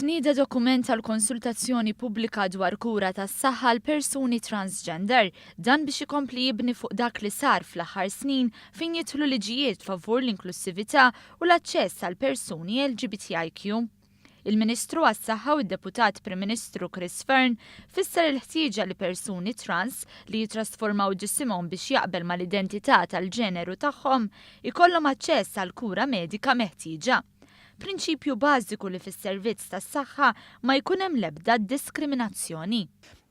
Tnieda dokument tal-konsultazzjoni pubblika dwar kura tas-saħħa l persuni transgender dan biex ikompli jibni fuq dak li sar fl-aħħar snin fejn jidħlu liġijiet favur l-inklusività u l-aċċess għal persuni LGBTIQ. Il-Ministru għas-Saħħa u d-Deputat Prim Ministru Chris Fearn fisser il-ħtieġa li persuni trans li jitrasformaw ġisimhom biex jaqbel mal-identità tal-ġeneru tagħhom ikollhom aċċess għal kura medika meħtieġa. Prinċipju bażiku li fis-servizz tas-saħħa ma jkun hemm l-ebda diskriminazzjoni.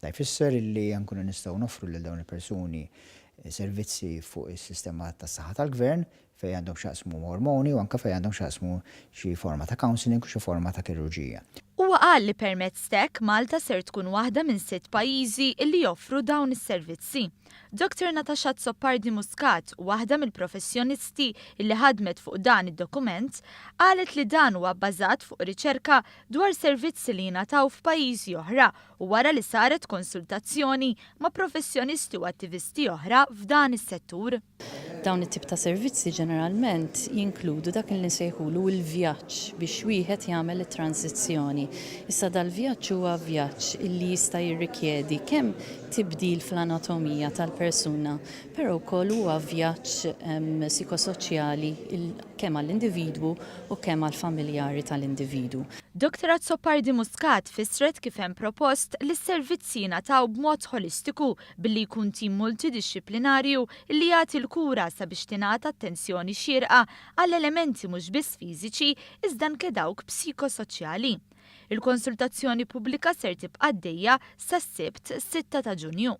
Da jfisser li nkunu nistgħu nofru lil dawn il-persuni servizzi fuq is-sistema tas-saħħa tal-gvern fejn għandhom xaqsmu ormoni u anke fejn għandhom xaqsmu xi forma ta' counseling u xi forma ta' kirurġija. Huwa qal li permezz hekk Malta ser tkun waħda minn 6 pajjiżi li joffru dawn is-servizzi. Dr. Natasha Zoppardi Muscat, waħda mill-professjonisti li ħadmet fuq dan id-dokument, qalet li dan huwa bbażat fuq riċerka dwar servizzi li jingħataw f'pajjiżi oħra u wara li saret konsultazzjoni ma' professjonisti u attivisti oħra f'dan is-settur. Dawn it-tip ta' servizzi ġeneralment jinkludu dak li nsejħulu l-vjaġġ biex wieħed jagħmel it-tranzizzjoni. Issa dal-vjaġġ huwa vjaġġ li jista' jirrikjedi kemm tibdil fl-anatomija tal-persuna, però wkoll huwa vjaġġ psikosoċjali kemm għall-individwu u kemm għall-familjari tal-individwu. Dr. Zoppardi Muscat fissret kif hemm propost li s-servizzi jingħataw b'mod holistiku billi jkun tim multidixxiplinarju li jagħti l-kura sabiex tingħata attenzjoni xierqa għall elementi mhux biss fiżiċi iżda anke dawk psikosoċjali. Il-konsultazzjoni pubblika ser tibqa' għaddejja sas-Sibt 6 ta' Ġunju.